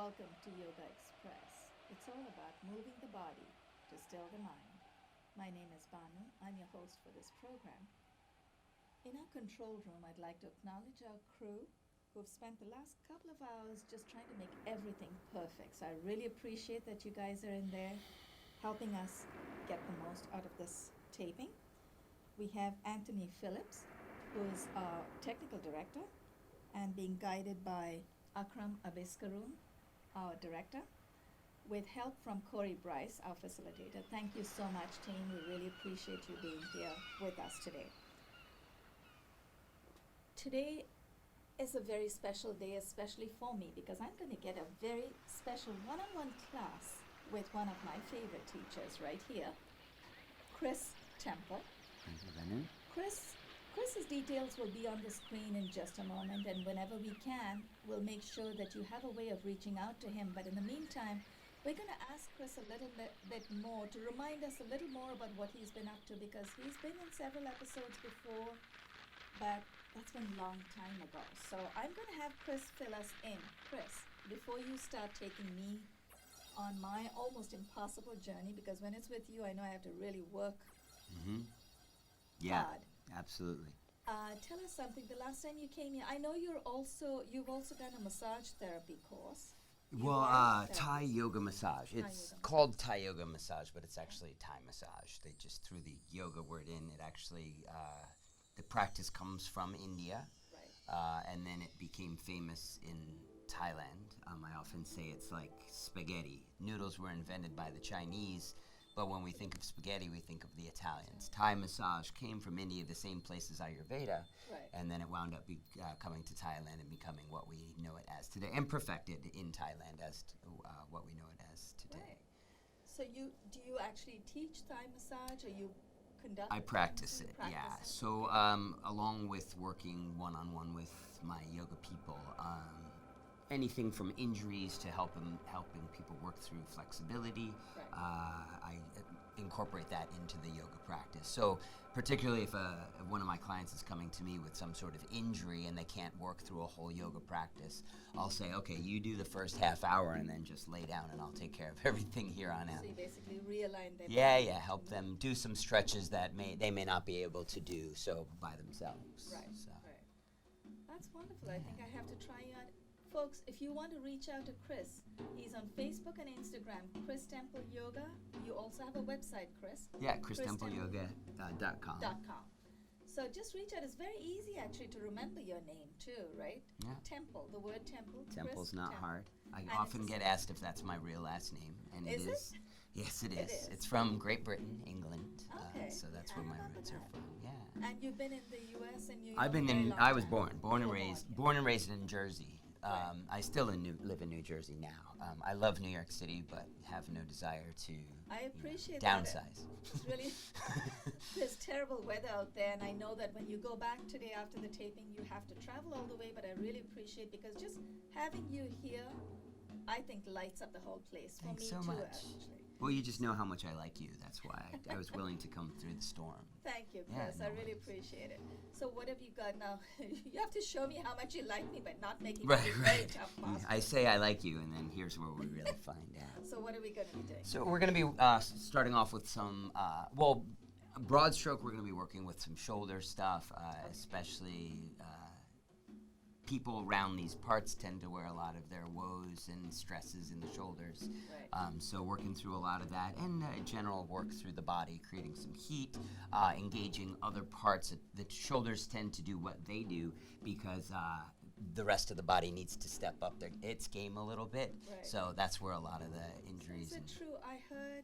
Welcome to Yogaxpress. It's all about moving the body to still the mind. My name is Banu. I'm your host for this program. In our control room, I'd like to acknowledge our crew who've spent the last couple of hours just trying to make everything perfect. So I really appreciate that you guys are in there helping us get the most out of this taping. We have Anthony Phillips, who is our technical director, and being guided by Akram Abiskaroon, our director, with help from Corey Bryce, our facilitator. Thank you so much, team. We really appreciate you being here with us today. Today is a very special day, especially for me, because I'm going to get a very special one-on-one class with one of my favorite teachers right here, Chris Temple. Thank you, Banu. Chris's details will be on the screen in just a moment, and whenever we can, we'll make sure that you have a way of reaching out to him. But in the meantime, we're going to ask Chris a little bit more to remind us a little more about what he's been up to, because he's been in several episodes before, but that's been a long time ago. So I'm going to have Chris fill us in. Chris, before you start taking me on my almost impossible journey, because when it's with you, I know I have to really work hard. Absolutely. Tell us something. The last time you came here, I know you've also done a massage therapy course. Thai yoga massage. It's yoga. called Thai yoga massage, but it's actually Thai massage. They just threw the yoga word in. It actually, the practice comes from India, Right. and then it became famous in Thailand. I often say it's like spaghetti. Noodles were invented by the Chinese, but when we think of spaghetti, we think of the Italians. Thai massage came from India, the same place as Ayurveda, Right. and then it wound up coming to Thailand and becoming what we know it as today, and perfected in Thailand as what we know it as today. Right. So do you actually teach Thai massage, or you conduct? I Thai practice massage? it, yeah. Practice it. So along with working one-on-one with my yoga people, anything from injuries to helping people work through flexibility, Right. I incorporate that into the yoga practice. So particularly if one of my clients is coming to me with some sort of injury and they can't work through a whole yoga practice, I'll say, okay, you do the first half hour and then just lay down and I'll take care of everything here on out. So you basically realign their Yeah, body. help them do some stretches that they may not be able to do so by themselves. Right. So. Right. That's wonderful. I think I have to try you out. Folks, if you want to reach out to Chris, he's on Facebook and Instagram, Chris Temple Yoga. You also have a website, Chris. Yeah, ChrisTempleYoga.com. .com. So just reach out. It's very easy actually to remember your name too, right? Yeah. Temple, the word temple. Temple's Chris not Temple. hard. I And often it's- get asked if that's my real last name, and Is it? Yes, it It is. is. It's from Great Britain, England. Okay. So that's I where my remember roots are that. from. Yeah. And you've been in the U.S. and you. I've been very in. long I was time. born You and were raised, here. born and raised in Jersey. Right. I still live in New Jersey now. I love New York City, but have no desire to I appreciate that. downsize. It's really, there's terrible weather out there, and I know that when you go back today after the taping, you have to travel all the way, but I really appreciate, because just having you here, I think lights up the whole place. For Thanks me so too, much. actually. Well, you just know how much I like you. That's why I was willing to come through the storm. Thank you, Yeah, Chris. no I really worries. appreciate it. So what have you got now? You have to show me how much you like me, but not making Right, it right. very tough posture. I say I like you, and then here's where we really find out. So what are we going to be doing? So we're going to be starting off with some, broad stroke, we're going to be working with some shoulder stuff, especially people around these parts tend to wear a lot of their woes and stresses in the shoulders. Right. So working through a lot of that, and general work through the body, creating some heat, engaging other parts. The shoulders tend to do what they do because the rest of the body needs to step up its game a little bit. Right. So that's where a lot of the injuries. Is it true? I heard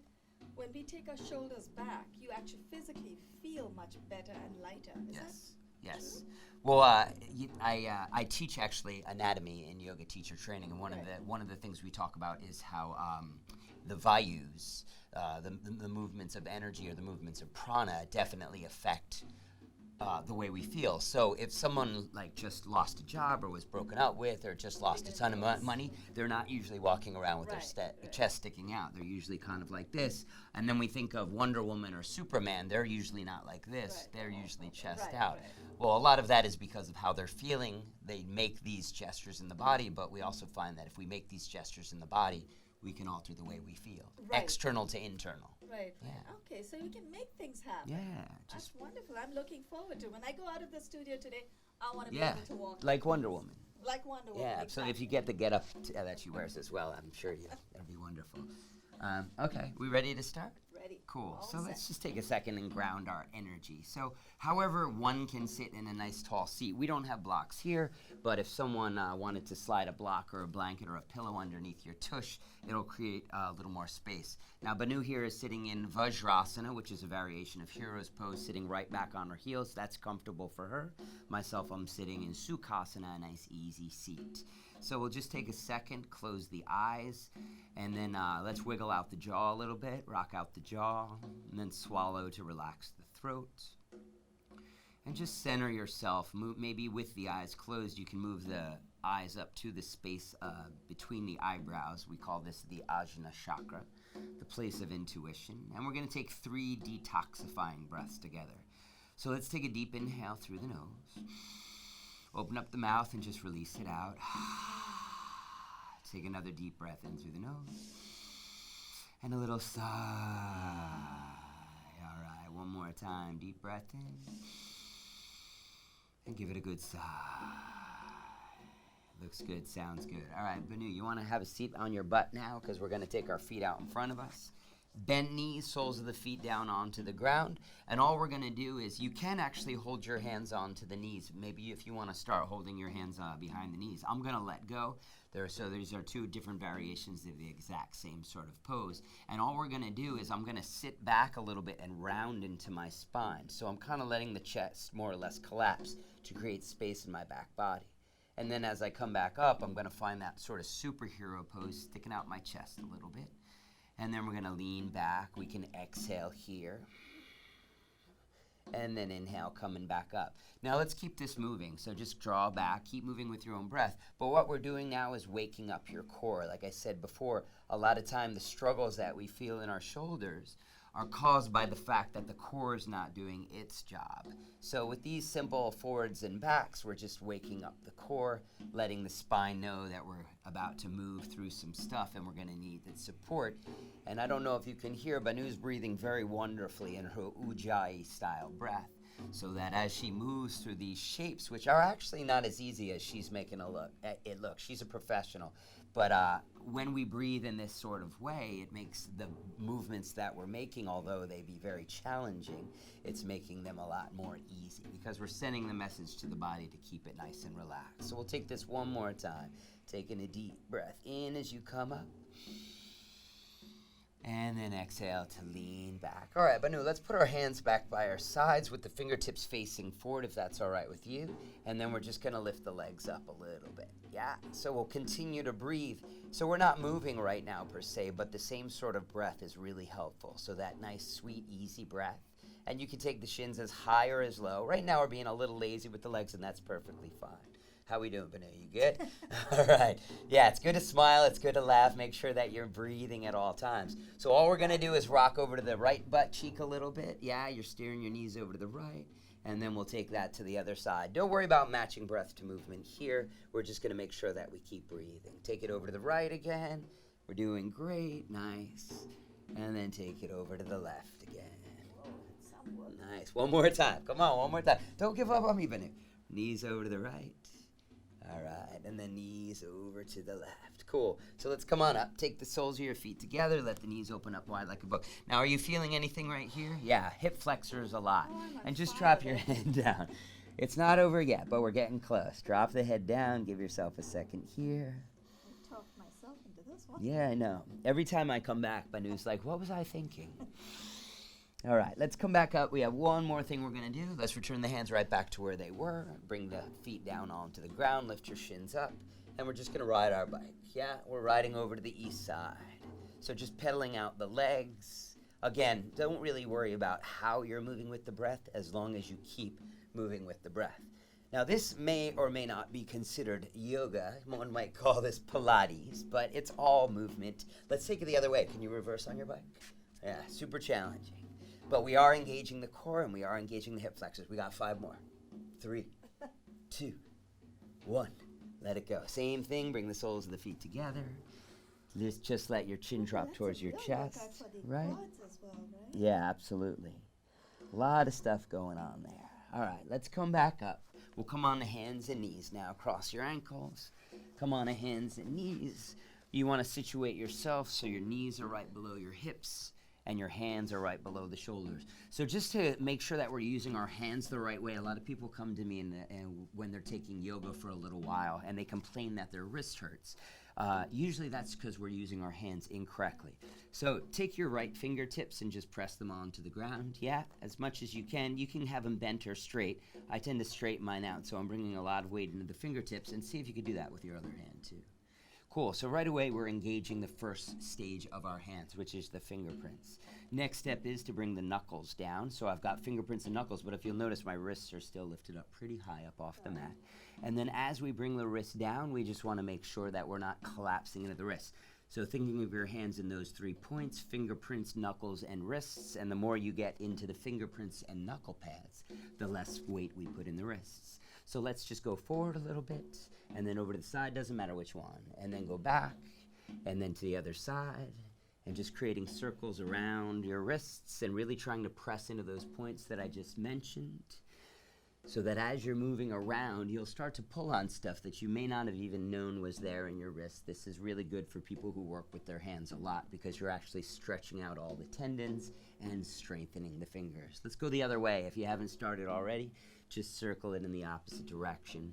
when we take our shoulders back, you actually physically feel much better and lighter. Is Yes. Yes. true? Well, I teach actually anatomy in yoga teacher training, and one of the things we talk about is how the vayus, the movements of energy or the movements of prana, definitely affect the way we feel. So if someone like just lost a job or was broken up with or just lost a ton of money, they're not usually walking around with their chest sticking out. They're usually kind of like this. And then we think of Wonder Woman or Superman. They're usually not like this. They're usually chest out. Well, a lot of that is because of how they're feeling. They make these gestures in the body, but we also find that if we make these gestures in the body, we can alter the way we feel, external to internal. Right. Yeah. Okay, so you can make things happen. Yeah. That's wonderful. I'm looking forward to when I go out of the studio today. I want to be able to walk like Wonder Woman. Like Wonder Woman. Yeah. Exactly. So if you get the get up that she wears as well, I'm sure that'll be wonderful. Okay, we ready to start? Ready. Cool. All So set. let's just take a second and ground our energy. So however one can sit in a nice tall seat. We don't have blocks here, but if someone wanted to slide a block or a blanket or a pillow underneath your tush, it'll create a little more space. Now Banu here is sitting in Vajrasana, which is a variation of Hero's Pose, sitting right back on her heels. That's comfortable for her. Myself, I'm sitting in Sukhasana, a nice easy seat. So we'll just take a second, close the eyes, and then let's wiggle out the jaw a little bit, rock out the jaw, and then swallow to relax the throat. And just center yourself. Maybe with the eyes closed, you can move the eyes up to the space between the eyebrows. We call this the Ajna chakra, the place of intuition. And we're going to take 3 detoxifying breaths together. So let's take a deep inhale through the nose. Open up the mouth and just release it out. Take another deep breath in through the nose. And a little sigh. All right, one more time. Deep breath in. And give it a good sigh. Looks good, sounds good. All right, Banu, you want to have a seat on your butt now because we're going to take our feet out in front of us. Bent knees, soles of the feet down onto the ground. And all we're going to do is you can actually hold your hands onto the knees. Maybe if you want to start holding your hands behind the knees. I'm going to let go. So these are 2 different variations of the exact same sort of pose. And all we're going to do is I'm going to sit back a little bit and round into my spine. So I'm kind of letting the chest more or less collapse to create space in my back body. And then as I come back up, I'm going to find that sort of superhero pose, sticking out my chest a little bit. And then we're going to lean back. We can exhale here. And then inhale, coming back up. Now let's keep this moving. So just draw back, keep moving with your own breath. But what we're doing now is waking up your core. Like I said before, a lot of time the struggles that we feel in our shoulders are caused by the fact that the core is not doing its job. So with these simple forwards and backs, we're just waking up the core, letting the spine know that we're about to move through some stuff and we're going to need the support. And I don't know if you can hear, Banu's breathing very wonderfully in her Ujjayi style breath. So that as she moves through these shapes, which are actually not as easy as she's making it look. She's a professional. But when we breathe in this sort of way, it makes the movements that we're making, although they be very challenging, it's making them a lot more easy because we're sending the message to the body to keep it nice and relaxed. So we'll take this one more time, taking a deep breath in as you come up. And then exhale to lean back. All right, Banu, let's put our hands back by our sides with the fingertips facing forward, if that's all right with you. And then we're just going to lift the legs up a little bit. Yeah, so we'll continue to breathe. So we're not moving right now per se, but the same sort of breath is really helpful. So that nice, sweet, easy breath. And you can take the shins as high or as low. Right now we're being a little lazy with the legs, and that's perfectly fine. How we doing, Banu? You good? All right. Yeah, it's good to smile. It's good to laugh. Make sure that you're breathing at all times. So all we're going to do is rock over to the right butt cheek a little bit. Yeah, you're steering your knees over to the right. And then we'll take that to the other side. Don't worry about matching breath to movement here. We're just going to make sure that we keep breathing. Take it over to the right again. We're doing great. Nice. And then take it over to the left again. Nice. One more time. Come on, one more time. Don't give up on me, Banu. Knees over to the right. All right, and then knees over to the left. Cool. So let's come on up. Take the soles of your feet together. Let the knees open up wide like a book. Now, are you feeling anything right here? Yeah, hip flexors a lot. And just drop your head down. It's not over yet, but we're getting close. Drop the head down. Give yourself a second here. I talked myself into this one. Yeah, I know. Every time I come back, Banu's like, what was I thinking? All right, let's come back up. We have one more thing we're going to do. Let's return the hands right back to where they were. Bring the feet down onto the ground. Lift your shins up. And we're just going to ride our bike. Yeah, we're riding over to the east side. So just pedaling out the legs. Again, don't really worry about how you're moving with the breath as long as you keep moving with the breath. Now, this may or may not be considered yoga. One might call this Pilates, but it's all movement. Let's take it the other way. Can you reverse on your bike? Yeah, super challenging. But we are engaging the core and we are engaging the hip flexors. We got 5 more. 3, 2, 1. Let it go. Same thing. Bring the soles of the feet together. Just let your chin drop towards your chest. Right? As well, right? Yeah, absolutely. A lot of stuff going on there. All right, let's come back up. We'll come on the hands and knees now. Cross your ankles. Come on to hands and knees. You want to situate yourself so your knees are right below your hips and your hands are right below the shoulders. So just to make sure that we're using our hands the right way, a lot of people come to me and when they're taking yoga for a little while and they complain that their wrist hurts. Usually that's because we're using our hands incorrectly. So take your right fingertips and just press them onto the ground. Yeah, as much as you can. You can have them bent or straight. I tend to straighten mine out, so I'm bringing a lot of weight into the fingertips, and see if you could do that with your other hand too. Cool, so right away we're engaging the first stage of our hands, which is the fingerprints. Next step is to bring the knuckles down. So I've got fingerprints and knuckles, but if you'll notice my wrists are still lifted up pretty high up off the mat. And then as we bring the wrist down, we just want to make sure that we're not collapsing into the wrist. So thinking of your hands in those 3 points, fingerprints, knuckles, and wrists, and the more you get into the fingerprints and knuckle pads, the less weight we put in the wrists. So let's just go forward a little bit, and then over to the side, doesn't matter which one, and then go back, and then to the other side, and just creating circles around your wrists and really trying to press into those points that I just mentioned, so that as you're moving around, you'll start to pull on stuff that you may not have even known was there in your wrist. This is really good for people who work with their hands a lot because you're actually stretching out all the tendons and strengthening the fingers. Let's go the other way. If you haven't started already, just circle it in the opposite direction.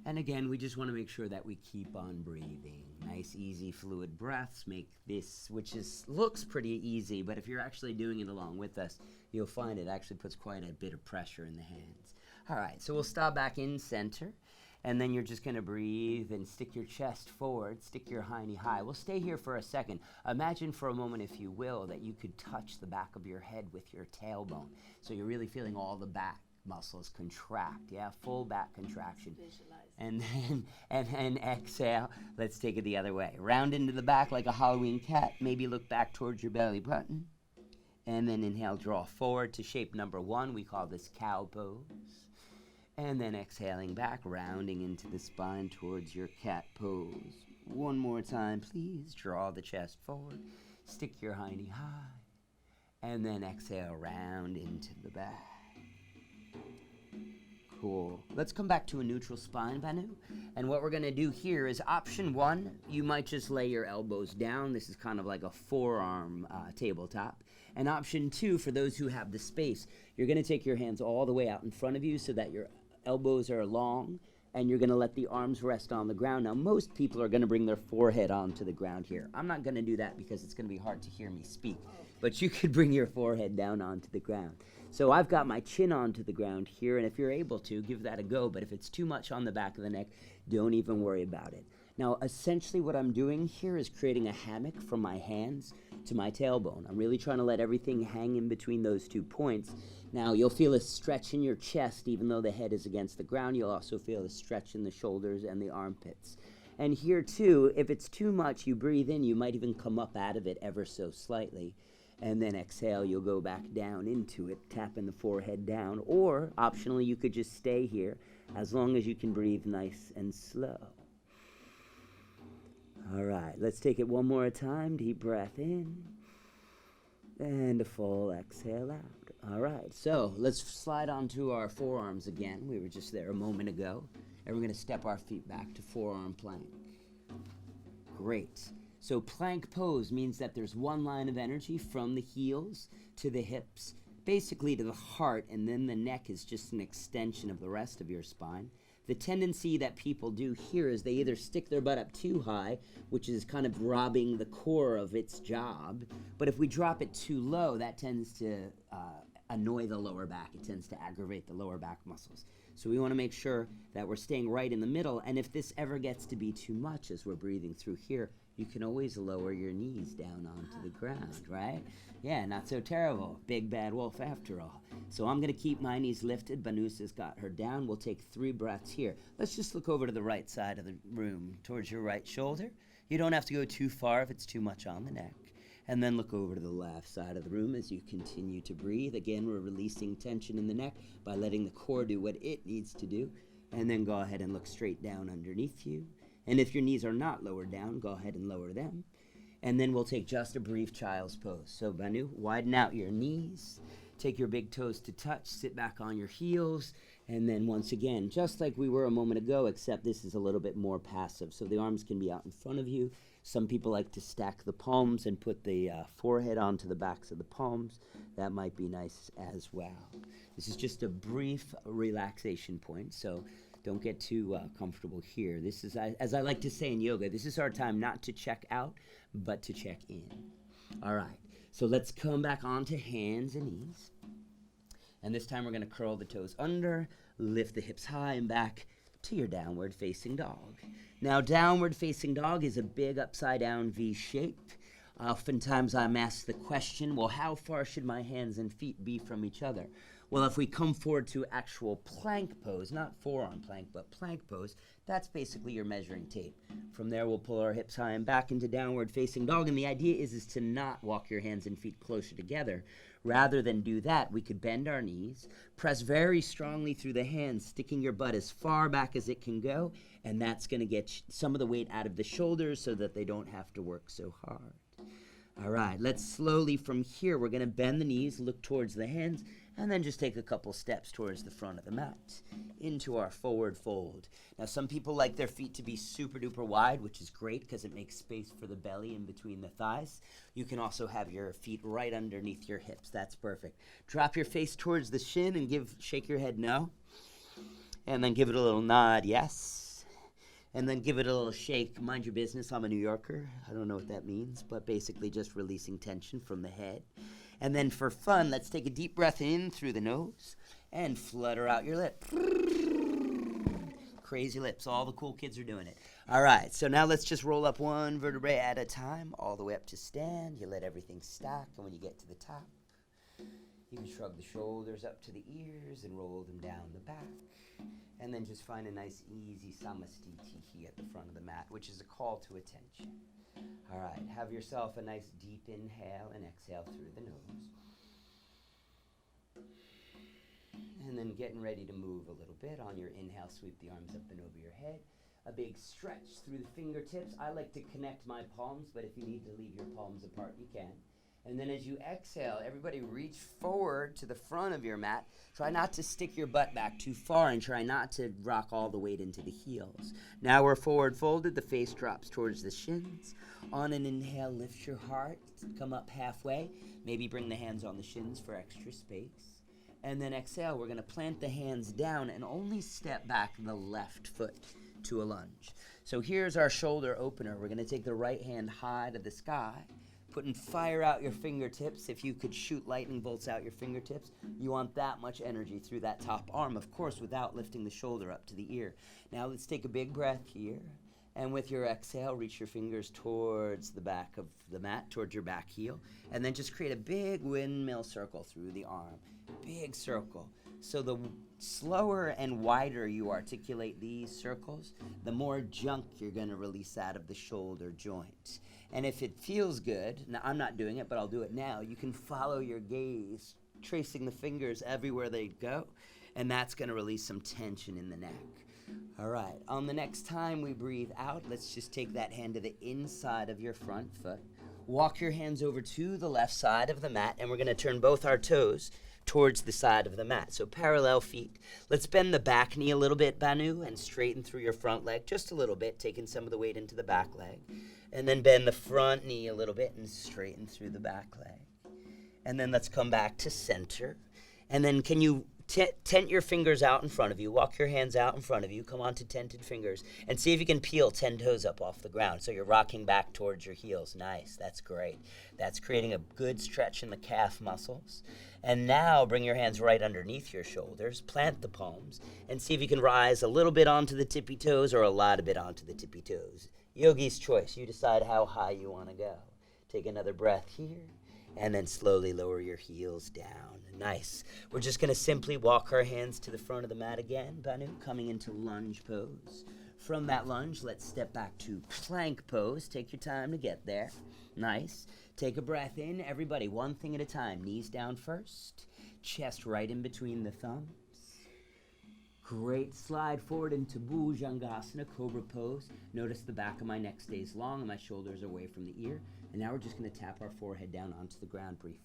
And again, we just want to make sure that we keep on breathing. Nice, easy, fluid breaths make this, which looks pretty easy, but if you're actually doing it along with us, you'll find it actually puts quite a bit of pressure in the hands. All right, so we'll stop back in center, and then you're just going to breathe and stick your chest forward, stick your hiney high. We'll stay here for a second. Imagine for a moment, if you will, that you could touch the back of your head with your tailbone. So you're really feeling all the back muscles contract, yeah, full back contraction. And then exhale. Let's take it the other way. Round into the back like a Halloween cat. Maybe look back towards your belly button. And then inhale, draw forward to shape number 1. We call this cow pose. And then exhaling back, rounding into the spine towards your cat pose. One more time, please. Draw the chest forward. Stick your hiney high. And then exhale, round into the back. Cool. Let's come back to a neutral spine, Banu. And what we're going to do here is option 1, you might just lay your elbows down. This is kind of like a forearm tabletop. And option 2, for those who have the space, you're going to take your hands all the way out in front of you so that your elbows are long, and you're going to let the arms rest on the ground. Now, most people are going to bring their forehead onto the ground here. I'm not going to do that because it's going to be hard to hear me speak. But you could bring your forehead down onto the ground. So I've got my chin onto the ground here, and if you're able to, give that a go. But if it's too much on the back of the neck, don't even worry about it. Now, essentially what I'm doing here is creating a hammock from my hands to my tailbone. I'm really trying to let everything hang in between those 2 points. Now, you'll feel a stretch in your chest, even though the head is against the ground. You'll also feel a stretch in the shoulders and the armpits. And here, too, if it's too much, you breathe in. You might even come up out of it ever so slightly. And then exhale, you'll go back down into it, tapping the forehead down. Or, optionally, you could just stay here as long as you can breathe nice and slow. All right, let's take it one more time. Deep breath in. And a full exhale out. All right, so let's slide onto our forearms again. We were just there a moment ago. And we're going to step our feet back to forearm plank. Great. So plank pose means that there's one line of energy from the heels to the hips, basically to the heart, and then the neck is just an extension of the rest of your spine. The tendency that people do here is they either stick their butt up too high, which is kind of robbing the core of its job, but if we drop it too low, that tends to annoy the lower back. It tends to aggravate the lower back muscles. So we want to make sure that we're staying right in the middle, and if this ever gets to be too much as we're breathing through here, you can always lower your knees down onto the ground, right? Yeah, not so terrible. Big bad wolf after all. So I'm going to keep my knees lifted. Banusa's got her down. We'll take 3 breaths here. Let's just look over to the right side of the room, towards your right shoulder. You don't have to go too far if it's too much on the neck. And then look over to the left side of the room as you continue to breathe. Again, we're releasing tension in the neck by letting the core do what it needs to do. And then go ahead and look straight down underneath you. And if your knees are not lowered down, go ahead and lower them. And then we'll take just a brief child's pose. So Banu, widen out your knees. Take your big toes to touch. Sit back on your heels. And then once again, just like we were a moment ago, except this is a little bit more passive. So the arms can be out in front of you. Some people like to stack the palms and put the forehead onto the backs of the palms. That might be nice as well. This is just a brief relaxation point. So don't get too comfortable here. This is, as I like to say in yoga, this is our time not to check out, but to check in. All right, so let's come back onto hands and knees. And this time we're going to curl the toes under, lift the hips high and back to your downward facing dog. Now, downward facing dog is a big upside down V shape. Oftentimes I'm asked the question, well, how far should my hands and feet be from each other? Well, if we come forward to actual plank pose, not forearm plank, but plank pose, that's basically your measuring tape. From there, we'll pull our hips high and back into downward facing dog. And the idea is to not walk your hands and feet closer together. Rather than do that, we could bend our knees, press very strongly through the hands, sticking your butt as far back as it can go. And that's going to get some of the weight out of the shoulders so that they don't have to work so hard. All right, let's slowly from here, we're going to bend the knees, look towards the hands, and then just take a couple steps towards the front of the mat into our forward fold. Now, some people like their feet to be super duper wide, which is great because it makes space for the belly in between the thighs. You can also have your feet right underneath your hips. That's perfect. Drop your face towards the shin and shake your head no. And then give it a little nod, yes. And then give it a little shake. Mind your business, I'm a New Yorker. I don't know what that means, but basically just releasing tension from the head. And then for fun, let's take a deep breath in through the nose and flutter out your lip. Crazy lips. All the cool kids are doing it. All right, so now let's just roll up one vertebrae at a time, all the way up to stand. You let everything stack, and when you get to the top, you can shrug the shoulders up to the ears and roll them down the back. And then just find a nice, easy samastitihi at the front of the mat, which is a call to attention. All right, have yourself a nice deep inhale and exhale through the nose. And then getting ready to move a little bit. On your inhale, sweep the arms up and over your head. A big stretch through the fingertips. I like to connect my palms, but if you need to leave your palms apart, you can. And then as you exhale, everybody reach forward to the front of your mat. Try not to stick your butt back too far and try not to rock all the weight into the heels. Now we're forward folded. The face drops towards the shins. On an inhale, lift your heart. Come up halfway. Maybe bring the hands on the shins for extra space. And then exhale, we're going to plant the hands down and only step back the left foot to a lunge. So here's our shoulder opener. We're going to take the right hand high to the sky. Putting fire out your fingertips. If you could shoot lightning bolts out your fingertips, you want that much energy through that top arm, of course, without lifting the shoulder up to the ear. Now let's take a big breath here. And with your exhale, reach your fingers towards the back of the mat, towards your back heel. And then just create a big windmill circle through the arm. Big circle. So the slower and wider you articulate these circles, the more junk you're going to release out of the shoulder joint. And if it feels good, now I'm not doing it, but I'll do it now, you can follow your gaze, tracing the fingers everywhere they go, and that's going to release some tension in the neck. All right, on the next time we breathe out, let's just take that hand to the inside of your front foot. Walk your hands over to the left side of the mat, and we're going to turn both our toes towards the side of the mat. So parallel feet. Let's bend the back knee a little bit, Banu, and straighten through your front leg just a little bit, taking some of the weight into the back leg. And then bend the front knee a little bit and straighten through the back leg. And then let's come back to center. And then can you tent your fingers out in front of you. Walk your hands out in front of you. Come on to tented fingers. And see if you can peel 10 toes up off the ground. So you're rocking back towards your heels. Nice. That's great. That's creating a good stretch in the calf muscles. And now bring your hands right underneath your shoulders. Plant the palms. And see if you can rise a little bit onto the tippy toes or a lot of it onto the tippy toes. Yogi's choice. You decide how high you want to go. Take another breath here, and then slowly lower your heels down. Nice. We're just going to simply walk our hands to the front of the mat again, Banu, coming into lunge pose. From that lunge, let's step back to plank pose. Take your time to get there. Nice. Take a breath in. Everybody, one thing at a time. Knees down first. Chest right in between the thumbs. Great. Slide forward into Bhujangasana, cobra pose. Notice the back of my neck stays long and my shoulders are away from the ear. And now we're just going to tap our forehead down onto the ground briefly.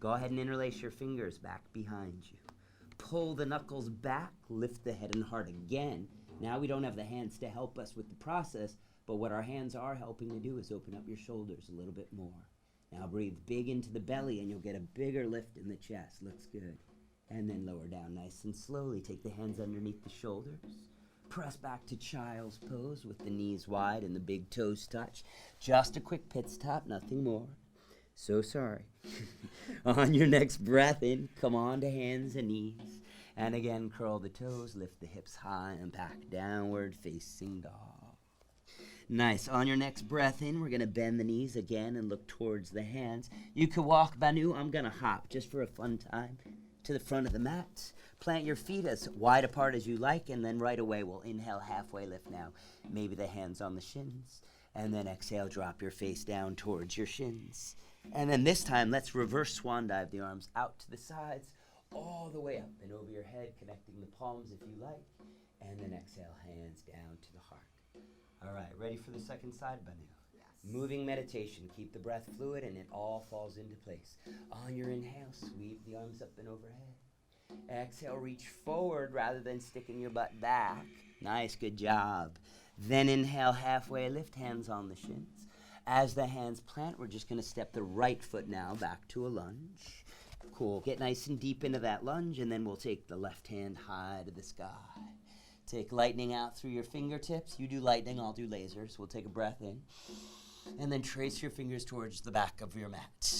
Go ahead and interlace your fingers back behind you. Pull the knuckles back, lift the head and heart again. Now we don't have the hands to help us with the process, but what our hands are helping to do is open up your shoulders a little bit more. Now breathe big into the belly and you'll get a bigger lift in the chest. Looks good. And then lower down nice and slowly. Take the hands underneath the shoulders. Press back to child's pose with the knees wide and the big toes touch. Just a quick pit stop, nothing more. So sorry. On your next breath in, come on to hands and knees. And again, curl the toes, lift the hips high and back, downward facing dog. Nice. On your next breath in, we're going to bend the knees again and look towards the hands. You could walk, Banu. I'm going to hop just for a fun time to the front of the mat. Plant your feet as wide apart as you like, and then right away we'll inhale, halfway lift now. Maybe the hands on the shins. And then exhale, drop your face down towards your shins. And then this time, let's reverse swan dive the arms out to the sides, all the way up and over your head, connecting the palms if you like. And then exhale, hands down to the heart. All right, ready for the second side, Banu? Yes. Moving meditation. Keep the breath fluid and it all falls into place. On your inhale, sweep the arms up and overhead. Exhale, reach forward rather than sticking your butt back. Nice, good job. Then inhale, halfway lift, hands on the shins. As the hands plant, we're just going to step the right foot now back to a lunge. Cool. Get nice and deep into that lunge, and then we'll take the left hand high to the sky. Take lightning out through your fingertips. You do lightning, I'll do lasers. We'll take a breath in. And then trace your fingers towards the back of your mat.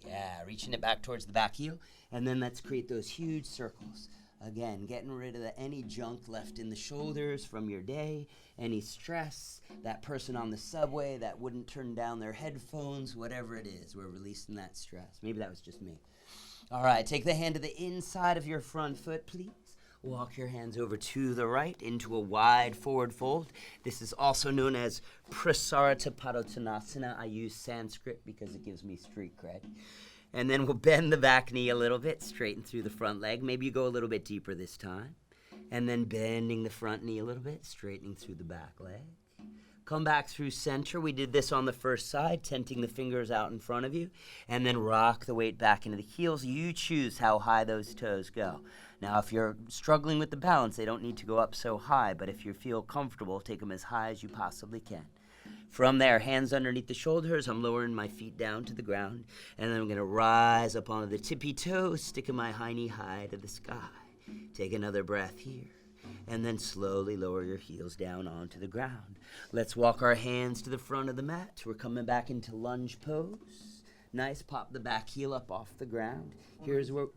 Yeah, reaching it back towards the back heel. And then let's create those huge circles. Again, getting rid of any junk left in the shoulders from your day, any stress, that person on the subway that wouldn't turn down their headphones, whatever it is, we're releasing that stress. Maybe that was just me. All right, take the hand to the inside of your front foot, please. Walk your hands over to the right into a wide forward fold. This is also known as Prasarita Padottanasana. I use Sanskrit because it gives me street cred. And then we'll bend the back knee a little bit, straighten through the front leg. Maybe you go a little bit deeper this time. And then bending the front knee a little bit, straightening through the back leg. Come back through center. We did this on the first side, tenting the fingers out in front of you. And then rock the weight back into the heels. You choose how high those toes go. Now, if you're struggling with the balance, they don't need to go up so high. But if you feel comfortable, take them as high as you possibly can. From there, hands underneath the shoulders, I'm lowering my feet down to the ground, and then I'm going to rise up onto the tippy toes, sticking my high knee high to the sky. Take another breath here, and then slowly lower your heels down onto the ground. Let's walk our hands to the front of the mat. We're coming back into lunge pose. Nice, pop the back heel up off the ground. Here's where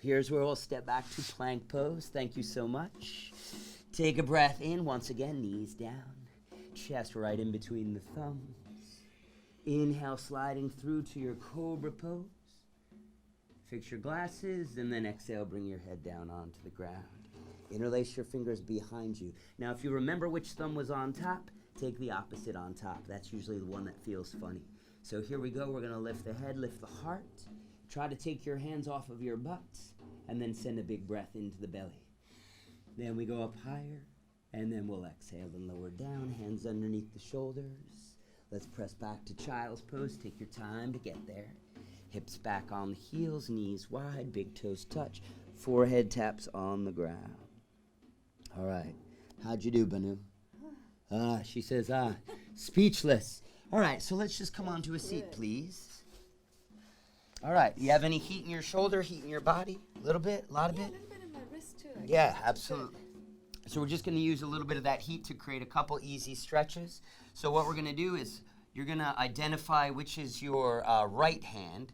we'll step back to plank pose. Thank you so much. Take a breath in, once again, knees down. Chest right in between the thumbs. Inhale, sliding through to your cobra pose. Fix your glasses, and then exhale, bring your head down onto the ground. Interlace your fingers behind you. Now, if you remember which thumb was on top, take the opposite on top. That's usually the one that feels funny. So here we go. We're going to lift the head, lift the heart. Try to take your hands off of your butt, and then send a big breath into the belly. Then we go up higher. And then we'll exhale and lower down, hands underneath the shoulders. Let's press back to child's pose. Take your time to get there. Hips back on the heels, knees wide, big toes touch. Forehead taps on the ground. All right. How'd you do, Banu? She says, speechless. All right, so let's just come on to a seat, please. All right. You have any heat in your shoulder, heat in your body? A little bit? A lot of Yeah, it? a little bit in my wrist, too. Yeah, absolutely. So we're just going to use a little bit of that heat to create a couple easy stretches. So what we're going to do is you're going to identify which is your right hand,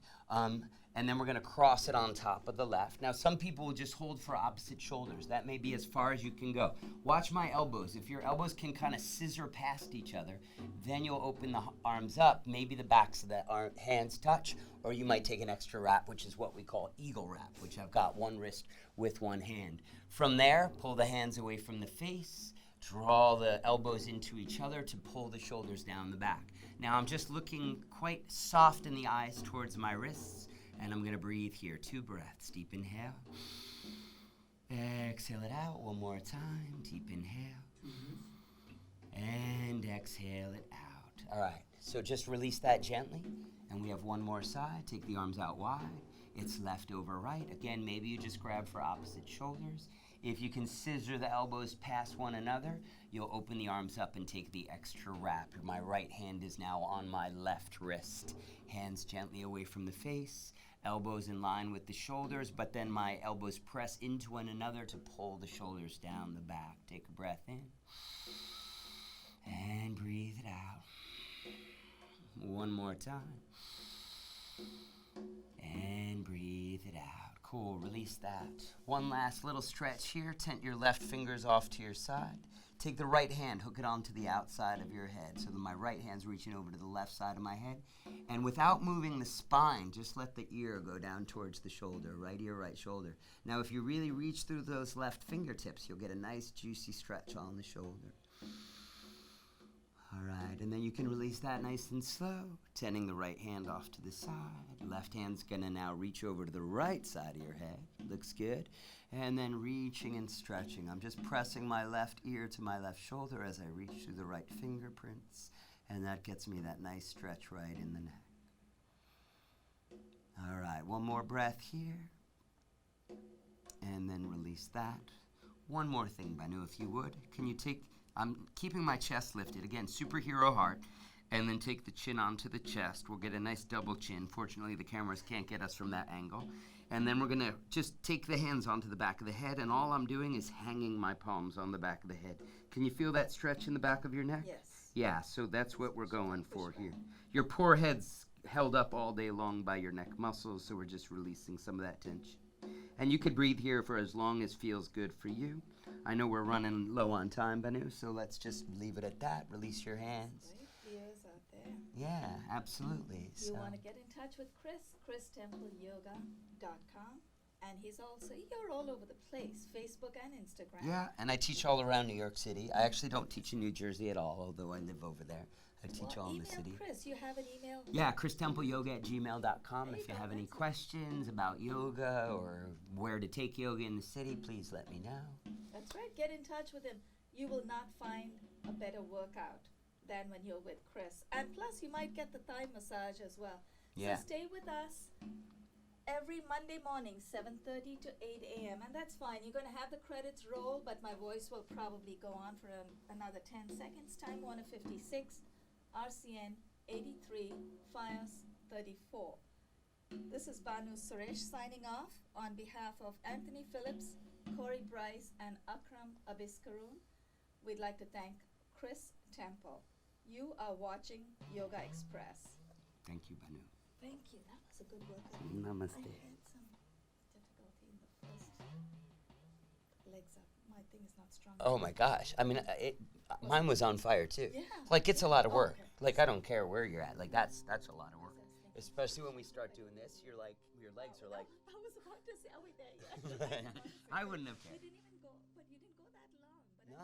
and then we're going to cross it on top of the left. Now, some people will just hold for opposite shoulders. That may be as far as you can go. Watch my elbows. If your elbows can kind of scissor past each other, then you'll open the arms up. Maybe the backs of the hands touch, or you might take an extra wrap, which is what we call eagle wrap, which I've got one wrist with one hand. From there, pull the hands away from the face. Draw the elbows into each other to pull the shoulders down the back. Now, I'm just looking quite soft in the eyes towards my wrists. And I'm going to breathe here. 2 breaths. Deep inhale. Exhale it out. One more time. Deep inhale. And exhale it out. All right. So just release that gently. And we have one more side. Take the arms out wide. It's left over right. Again, maybe you just grab for opposite shoulders. If you can scissor the elbows past one another, you'll open the arms up and take the extra wrap. My right hand is now on my left wrist. Hands gently away from the face. Elbows in line with the shoulders, but then my elbows press into one another to pull the shoulders down the back. Take a breath in and breathe it out. One more time. And breathe it out. Cool, release that. One last little stretch here. Tent your left fingers off to your side. Take the right hand, hook it onto the outside of your head. So that my right hand's reaching over to the left side of my head. And without moving the spine, just let the ear go down towards the shoulder. Right ear, right shoulder. Now, if you really reach through those left fingertips, you'll get a nice juicy stretch on the shoulder. All right, and then you can release that nice and slow. Tenting the right hand off to the side. Left hand's gonna now reach over to the right side of your head. Looks good. And then reaching and stretching. I'm just pressing my left ear to my left shoulder as I reach through the right fingerprints. And that gets me that nice stretch right in the neck. All right, one more breath here. And then release that. One more thing, Banu, if you would. Can you take... I'm keeping my chest lifted. Again, superhero heart. And then take the chin onto the chest. We'll get a nice double chin. Fortunately, the cameras can't get us from that angle. And then we're going to just take the hands onto the back of the head. And all I'm doing is hanging my palms on the back of the head. Can you feel that stretch in the back of your neck? Yes. Yeah, so that's what we're going for here. Your poor head's held up all day long by your neck muscles, so we're just releasing some of that tension. And you could breathe here for as long as feels good for you. I know we're running low on time, Banu, so let's just leave it at that. Release your hands. Great viewers out there. Yeah, absolutely. If you want to get in touch with Chris, ChrisTempleYoga.com. And you're all over the place, Facebook and Instagram. Yeah, and I teach all around New York City. I actually don't teach in New Jersey at all, although I live over there. I teach all in the city. Chris, you have an email? Yeah, ChrisTempleYoga@gmail.com. If you have any questions about yoga or where to take yoga in the city, please let me know. That's right. Get in touch with him. You will not find a better workout than when you're with Chris. And plus, you might get the thigh massage as well. Yeah. So stay with us every Monday morning, 7:30 to 8 a.m. And that's fine. You're going to have the credits roll, but my voice will probably go on for another 10 seconds. Time Warner 56, RCN 83, FIOS 34. This is Banu Suresh signing off on behalf of Anthony Phillips, Corey Bryce, and Akram Abiskaroon. We'd like to thank Chris Temple. You are watching Yoga Express. Thank you, Banu. Thank you. That was a good workout. Namaste. I had some difficulty in the first legs up. My thing is not strong. Oh my gosh. I mean, mine was on fire too. Yeah. Like, it's a lot of work. Okay. Like, I don't care where you're at. Like, that's a lot of work. Especially when we start doing this, you're like, your legs are like. I was about to say, are we there yet? I wouldn't have cared. You didn't go that long. But No.